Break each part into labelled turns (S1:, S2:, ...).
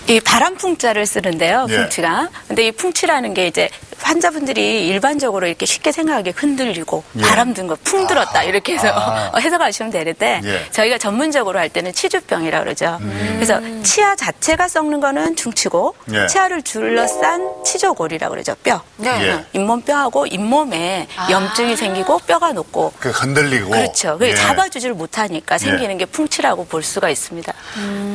S1: 이 바람풍자를 쓰는데요,
S2: 예.
S1: 풍치가. 근데 이 풍치라는 게 이제 환자분들이 일반적으로 이렇게 쉽게 생각하기에 흔들리고
S2: 예.
S1: 바람 든 거 풍 들었다 이렇게 해서
S2: 아.
S1: 해석하시면 되는데
S2: 예.
S1: 저희가 전문적으로 할 때는 치주병이라고 그러죠. 그래서 치아 자체가 썩는 거는 중치고
S2: 예.
S1: 치아를 둘러싼 치조골이라고 그러죠. 뼈.
S3: 네.
S2: 예.
S1: 잇몸뼈하고 잇몸에 염증이 생기고 뼈가 녹고
S2: 그 흔들리고.
S1: 그렇죠. 그
S2: 예.
S1: 잡아주지를 못하니까 생기는 게 풍치라고 볼 수가 있습니다.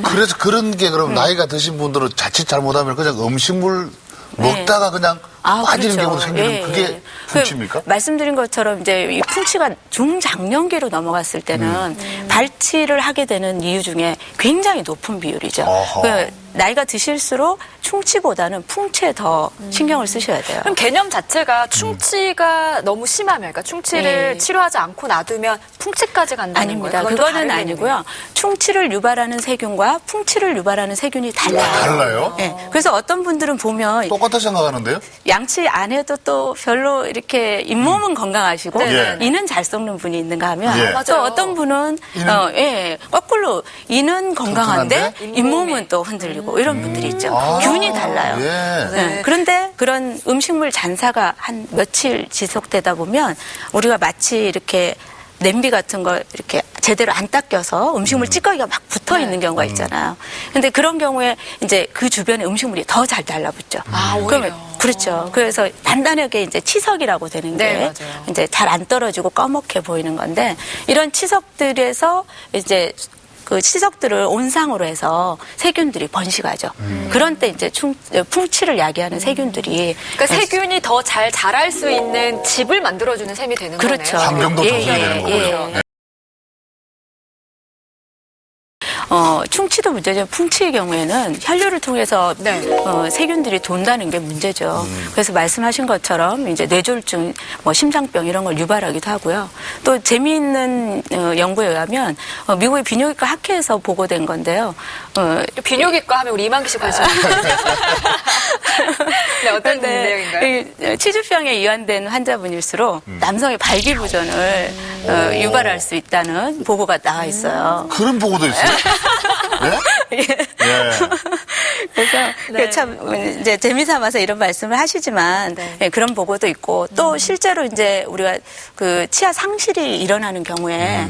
S2: 그래서 그런 게 그럼 나이가 드신 분들은 자칫 잘못하면 그냥 음식물 먹다가 그냥 빠지는
S1: 그렇죠.
S2: 경우도 생기는
S1: 예,
S2: 그게
S1: 예.
S2: 풍치입니까?
S1: 말씀드린 것처럼 이제 이 풍치가 중장년기로 넘어갔을 때는 발치를 하게 되는 이유 중에 굉장히 높은 비율이죠.
S2: 어허.
S1: 그 나이가 드실수록 충치보다는 풍치에 더 신경을 쓰셔야 돼요.
S3: 그럼 개념 자체가 충치가 너무 심하면, 그러니까 충치를
S1: 네.
S3: 치료하지 않고 놔두면 풍치까지 간다는
S1: 아닙니다.
S3: 거예요? 그건 또
S1: 그거는
S3: 다른
S1: 아니고요. 충치를 유발하는 세균과 풍치를 유발하는 세균이 달라요.
S2: 달라요?
S1: 네. 그래서 어떤 분들은 보면
S2: 똑같다 생각하는데요?
S1: 양치 안 해도 또 별로 이렇게 잇몸은 건강하시고
S2: 예.
S1: 이는 잘 썩는 분이 있는가 하면
S2: 예.
S1: 또
S3: 맞아요.
S1: 어떤 분은
S2: 이는?
S1: 거꾸로 이는 건강한데
S2: 튼튼한데?
S1: 잇몸은 또 흔들리고 이런 분들이 있죠. 균이 달라요.
S2: 예.
S1: 네. 그런데 그런 음식물 잔사가 한 며칠 지속되다 보면 우리가 마치 이렇게 냄비 같은 거 이렇게 제대로 안 닦여서 음식물 찌꺼기가 막 붙어 있는 경우가 있잖아요. 근데 그런 경우에 이제 그 주변에 음식물이 더 잘 달라붙죠.
S3: 오히려.
S1: 그러면 그렇죠. 그래서 단단하게 이제 치석이라고 되는 게
S3: 네, 맞아요.
S1: 이제 잘 안 떨어지고 꺼멓게 보이는 건데 이런 치석들에서 이제 그 치석들을 온상으로 해서 세균들이 번식하죠. 그런 때 이제 풍치를 야기하는 세균들이
S3: 그러니까 세균이 더 잘 자랄 수 있는 집을 만들어주는 셈이 되는
S1: 그렇죠.
S3: 거네요.
S2: 환경도 조성이 되는 거군요. 네.
S1: 충치도 문제죠. 풍치의 경우에는 혈류를 통해서
S3: 네.
S1: 세균들이 돈다는 게 문제죠. 그래서 말씀하신 것처럼 이제 뇌졸중, 뭐 심장병 이런 걸 유발하기도 하고요. 또 재미있는 연구에 의하면 미국의 비뇨기과 학회에서 보고된 건데요.
S3: 비뇨기과 하면 우리 이만기 씨 관심 있어요. 네, 어떤 내용인가요?
S1: 치주병에 이완된 환자분일수록 남성의 발기부전을 유발할 수 있다는 보고가 나와 있어요.
S2: 그런 보고도 있어요? 예? 예.
S1: 그래서
S3: 네.
S1: 참 이제 재미삼아서 이런 말씀을 하시지만 예, 그런 보고도 있고 또 실제로 이제 우리가 그 치아 상실이 일어나는 경우에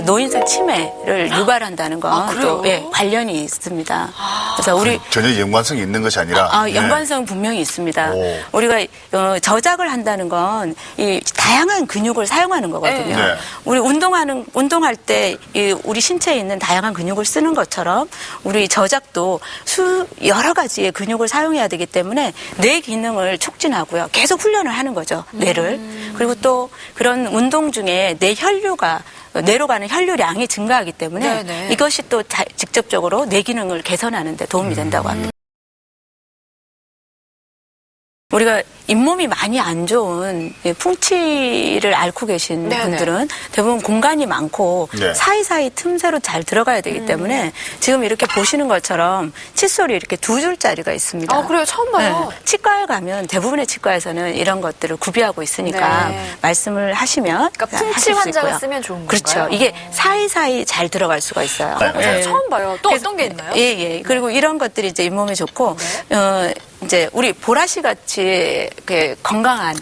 S1: 노인성 치매를 유발한다는 건 또 예, 관련이 있습니다. 그래서 우리
S2: 전혀 연관성이 있는 것이 아니라.
S1: 연관성 분명히 있습니다.
S2: 오.
S1: 우리가 저작을 한다는 건 이 다양한 근육을 사용하는 거거든요.
S2: 네.
S1: 우리 운동할 때 우리 신체에 있는 다양한 근육을 쓰는 것처럼 우리 저작도 여러 가지의 근육을 사용해야 되기 때문에 뇌 기능을 촉진하고요. 계속 훈련을 하는 거죠. 뇌를. 그리고 또 그런 운동 중에 뇌로 가는 혈류량이 증가하기 때문에
S3: 네네.
S1: 이것이 또 직접적으로 뇌 기능을 개선하는 데 도움이 된다고 합니다. 우리가 잇몸이 많이 안 좋은 풍치를 앓고 계신
S3: 네네.
S1: 분들은 대부분 공간이 많고
S2: 네.
S1: 사이사이 틈새로 잘 들어가야 되기 때문에 지금 이렇게 보시는 것처럼 칫솔이 이렇게 2줄짜리가 있습니다.
S3: 아, 그래요? 처음 봐요.
S1: 네. 치과에 가면 대부분의 치과에서는 이런 것들을 구비하고 있으니까
S3: 네.
S1: 말씀을 하시면
S3: 그러니까 풍치
S1: 하실 수
S3: 환자가
S1: 있고요.
S3: 쓰면 좋은
S1: 그렇죠.
S3: 건가요?
S1: 이게 사이사이 잘 들어갈 수가 있어요.
S3: 제가 처음 봐요. 또
S1: 그래서-
S3: 어떤 게 있나요?
S1: 예, 예. 그리고 이런 것들이 이제 잇몸에 좋고,
S3: 네.
S1: 이제 우리 보라씨 같이 건강한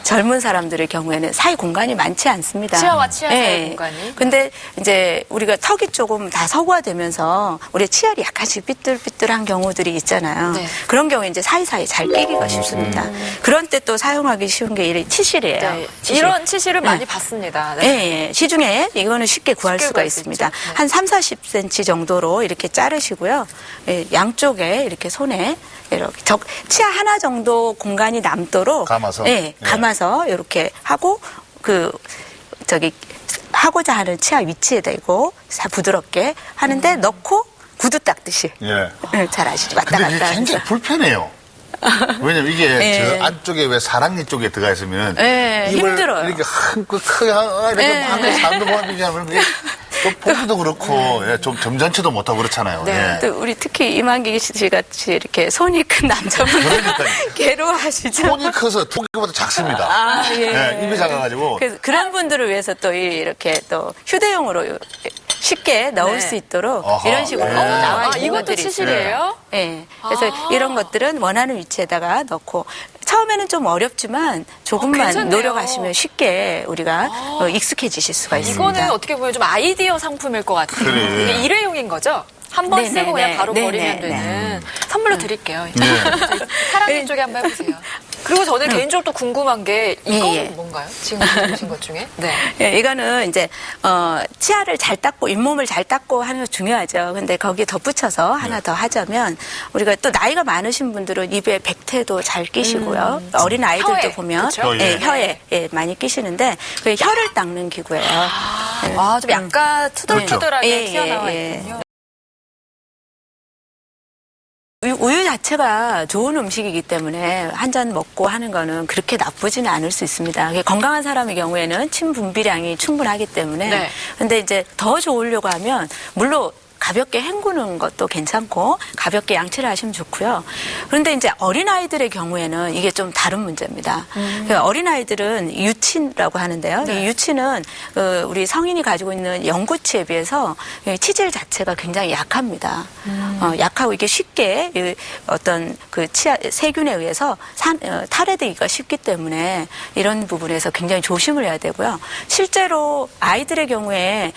S1: 젊은 사람들의 경우에는 사이 공간이 많지 않습니다.
S3: 치아와 치아 사이 공간이?
S1: 근데 이제 우리가 턱이 조금 다 서구화되면서 우리 치열이 약간씩 삐뚤삐뚤한 경우들이 있잖아요.
S3: 네.
S1: 그런 경우에 이제 사이사이 잘 끼기가 쉽습니다. 그런 때 또 사용하기 쉬운 게 이 치실이에요.
S3: 네.
S1: 치실.
S3: 이런 치실을 많이 봤습니다. 네.
S1: 예, 예. 시중에 이거는 쉽게 구할
S3: 쉽게
S1: 수가
S3: 구할 수
S1: 있습니다.
S3: 있죠. 네.
S1: 한 30-40cm 정도로 이렇게 자르시고요. 예, 양쪽에 이렇게 손에 이렇게 치아 하나 정도 공간이 남도록
S2: 감아서?
S1: 예, 감아서 이렇게 하고 하고자 하는 치아 위치에 대고 부드럽게 하는데 넣고 구두 닦듯이.
S2: 예.
S1: 예, 잘 아시죠? 왔다
S2: 근데 이게
S1: 갔다
S2: 굉장히
S1: 하면서.
S2: 불편해요. 왜냐면 이게
S1: 예.
S2: 저 안쪽에 왜 사랑니 쪽에 들어가 있으면
S1: 예,
S2: 입을
S1: 힘들어요.
S2: 이렇게 크게 이렇게
S1: 예.
S2: 하는 사람도 보면 이게 또 보기도 그렇고 예, 좀 점잖지도 못하고 그렇잖아요.
S3: 네.
S2: 예.
S1: 또 우리 특히 이만기 씨 같이 이렇게 손이 큰 남자분들
S2: 그러니까요.
S1: 괴로워하시죠?
S2: 손이 커서 토끼보다 작습니다.
S1: 아, 예.
S2: 예, 입이 작아가지고
S1: 그래서 그런 분들을 위해서 또 이렇게 또 휴대용으로 쉽게 넣을
S3: 네.
S1: 수 있도록
S2: 어허.
S1: 이런 식으로
S2: 네.
S1: 나와 있는
S3: 이것도
S1: 것들이
S3: 치실이에요?
S1: 있어요. 네. 그래서 이런 것들은 원하는 위치에다가 넣고 처음에는 좀 어렵지만 조금만
S3: 괜찮네요.
S1: 노력하시면 쉽게 우리가 익숙해지실 수가 있습니다.
S3: 이거는 어떻게 보면 좀 아이디어 상품일 것 같아요.
S2: 그래.
S3: 이게 일회용인 거죠? 한 번
S1: 네네네.
S3: 쓰고 그냥 바로
S1: 네네.
S3: 버리면 되는. 선물로 드릴게요.
S2: 네.
S3: 사랑니 쪽에 한번 해보세요. 그리고 저는 개인적으로 또 궁금한 게 이건
S1: 예.
S3: 뭔가요? 지금 보신 것 중에? 네.
S1: 예, 이거는 이제 치아를 잘 닦고 잇몸을 잘 닦고 하는 거 중요하죠. 근데 거기에 덧붙여서 하나 더 하자면 우리가 또 나이가 많으신 분들은 입에 백태도 잘 끼시고요. 어린 아이들도
S3: 혀에,
S1: 보면
S3: 그쵸?
S1: 예, 혀에 예, 많이 끼시는데 그 혀를 닦는 기구예요.
S3: 아, 좀 약간 투덜투덜하게
S1: 예,
S3: 튀어나와
S1: 예,
S3: 있군요.
S1: 우유 자체가 좋은 음식이기 때문에 한 잔 먹고 하는 거는 그렇게 나쁘지는 않을 수 있습니다. 건강한 사람의 경우에는 침 분비량이 충분하기 때문에.
S3: 네.
S1: 근데 이제 더 좋으려고 하면 물론 가볍게 헹구는 것도 괜찮고 가볍게 양치를 하시면 좋고요. 그런데 이제 어린아이들의 경우에는 이게 좀 다른 문제입니다. 어린아이들은 유치라고 하는데요.
S3: 네.
S1: 이 유치는 우리 성인이 가지고 있는 영구치에 비해서 치질 자체가 굉장히 약합니다. 약하고 이게 쉽게 어떤 그 치아 세균에 의해서 탈해되기가 쉽기 때문에 이런 부분에서 굉장히 조심을 해야 되고요. 실제로 아이들의 경우에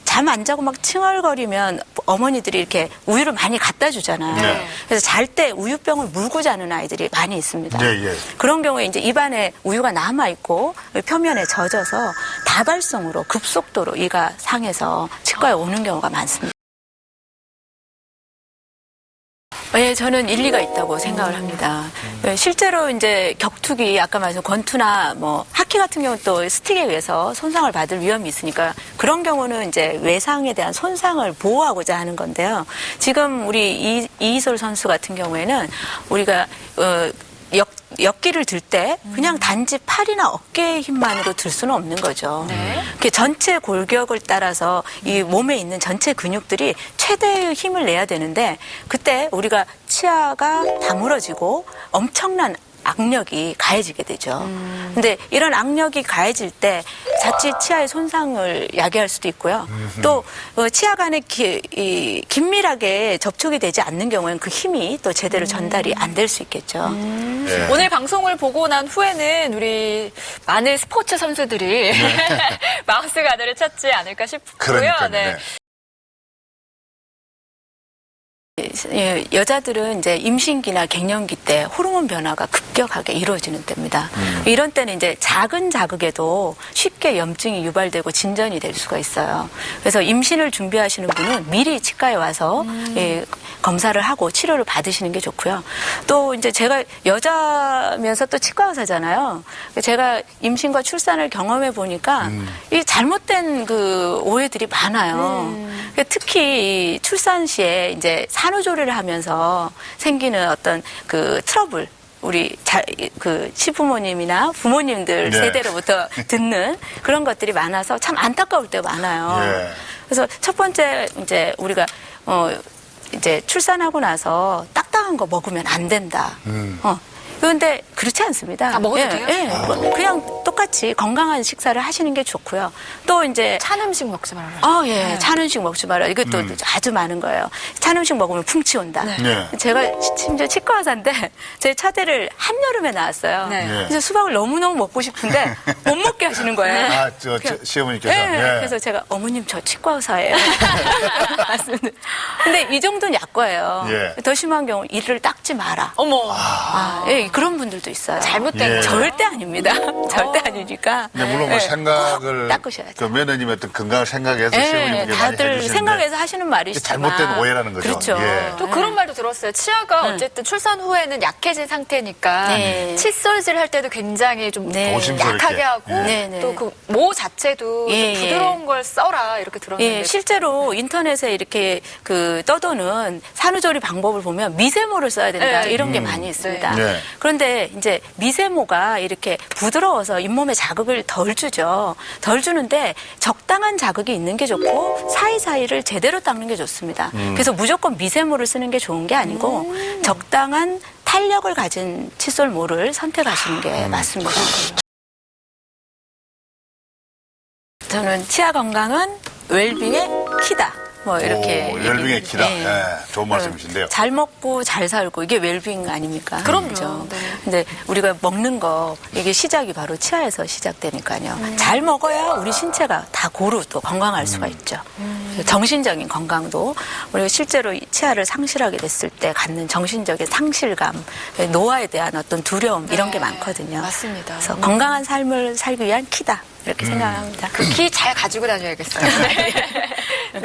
S1: 잠 안 자고 막 칭얼거리면 어머니들이 이렇게 우유를 많이 갖다 주잖아요.
S2: 네.
S1: 그래서 잘 때 우유병을 물고 자는 아이들이 많이 있습니다.
S2: 예, 예.
S1: 그런 경우에 이제 입안에 우유가 남아 있고 표면에 젖어서 다발성으로 급속도로 이가 상해서 치과에 오는 경우가 많습니다. 네, 저는 일리가 있다고 생각을 합니다. 실제로 이제 격투기, 아까 말씀 권투나 뭐 하키 같은 경우는 또 스틱에 의해서 손상을 받을 위험이 있으니까 그런 경우는 이제 외상에 대한 손상을 보호하고자 하는 건데요. 지금 우리 이희솔 선수 같은 경우에는 우리가 역기를 들 때 그냥 단지 팔이나 어깨의 힘만으로 들 수는 없는 거죠.
S3: 네.
S1: 그 전체 골격을 따라서 이 몸에 있는 전체 근육들이 최대의 힘을 내야 되는데 그때 우리가 치아가 다물어지고 엄청난 악력이 가해지게 되죠. 근데 이런 악력이 가해질 때 자칫 치아의 손상을 야기할 수도 있고요. 또 치아 간에 긴밀하게 접촉이 되지 않는 경우에는 그 힘이 또 제대로 전달이 안 될 수 있겠죠.
S2: 네.
S3: 오늘 방송을 보고 난 후에는 우리 많은 스포츠 선수들이 마우스 가드를 찾지 않을까 싶고요.
S2: 그러니까요.
S3: 네.
S2: 네.
S1: 예, 여자들은 이제 임신기나 갱년기 때 호르몬 변화가 급격하게 이루어지는 때입니다. 이런 때는 이제 작은 자극에도 쉽게 염증이 유발되고 진전이 될 수가 있어요. 그래서 임신을 준비하시는 분은 미리 치과에 와서 예, 검사를 하고 치료를 받으시는 게 좋고요. 또 이제 제가 여자면서 또 치과 의사잖아요. 제가 임신과 출산을 경험해 보니까 이 잘못된 그 오해들이 많아요. 특히 이 출산 시에 이제 산후조리를 하면서 생기는 어떤 그 트러블, 우리 그 시부모님이나 부모님들
S2: 네.
S1: 세대로부터 듣는 그런 것들이 많아서 참 안타까울 때가 많아요.
S2: 예.
S1: 그래서 첫 번째 이제 우리가 이제 출산하고 나서 딱딱한 거 먹으면 안 된다. 그런데 그렇지 않습니다.
S3: 아, 먹어도 돼요?
S1: 예, 그냥 똑같이 건강한 식사를 하시는 게 좋고요. 또 이제
S3: 찬 음식 먹지 말아요.
S1: 예, 찬 음식 먹지 말아요. 이것도 아주 많은 거예요. 찬 음식 먹으면 풍치 온다.
S2: 네.
S1: 제가 심지어 치과 의사인데 제 차대를 한여름에 나왔어요.
S3: 네.
S2: 네.
S1: 그래서 수박을 너무너무 먹고 싶은데 못 먹게 하시는 거예요.
S2: 아, 시어머니께서.
S1: 네,
S2: 예.
S1: 그래서 제가 어머님 저 치과 의사예요. 맞습니다. 근데 이 정도는 약과예요.
S2: 예.
S1: 더 심한 경우 이를 닦지 마라.
S3: 어머.
S1: 예, 그런 분들도 있어요.
S3: 잘못된
S2: 예.
S1: 절대 아닙니다. 절대 아니니까.
S2: 근데 물론 뭐
S1: 예,
S2: 생각을
S1: 꼭 닦으셔야죠.
S2: 그 매너님의 어떤 건강을 생각해서
S1: 예,
S2: 시어머님께 많이
S1: 다들
S2: 해주시는데
S1: 생각해서 하시는 말이시지만
S2: 잘못된 오해라는 거죠.
S1: 그렇죠.
S2: 예.
S3: 또 그런 말도 들었어요. 치아가 어쨌든 출산 후에는 약해진 상태니까
S1: 네.
S3: 칫솔질 할 때도 굉장히 좀
S1: 네.
S2: 조심스럽게.
S3: 약하게 하고
S1: 네, 네.
S3: 또 그 모 자체도
S1: 예,
S3: 좀
S1: 예.
S3: 부드러운 걸 써라 이렇게 들었는데
S1: 예, 실제로 인터넷에 이렇게 그 떠도는 산후조리 방법을 보면 미세모를 써야 된다
S3: 네.
S1: 이런 게 많이 있습니다.
S2: 네.
S1: 그런데 이제 미세모가 이렇게 부드러워서 잇몸에 자극을 덜 주죠. 덜 주는데 적당한 자극이 있는 게 좋고 사이사이를 제대로 닦는 게 좋습니다. 그래서 무조건 미세모를 쓰는 게 좋은 게 아니고 적당한 탄력을 가진 칫솔모를 선택하시는 게 맞습니다. 저는 치아 건강은 웰빙의 키다. 뭐 이렇게
S2: 오, 웰빙의 키다.
S1: 예.
S2: 예, 좋은 말씀이신데요.
S1: 잘 먹고 잘 살고 이게 웰빙 아닙니까?
S3: 그럼요.
S1: 그죠?
S3: 네.
S1: 근데 우리가 먹는 거 이게 시작이 바로 치아에서 시작되니까요. 잘 먹어야 우리 신체가 다 고루 또 건강할 수가 있죠. 정신적인 건강도 우리가 실제로 이 치아를 상실하게 됐을 때 갖는 정신적인 상실감, 노화에 대한 어떤 두려움 이런 게
S3: 네,
S1: 많거든요.
S3: 맞습니다.
S1: 그래서 건강한 삶을 살기 위한 키다 이렇게 생각합니다.
S3: 그 키 잘 가지고 다녀야겠어요.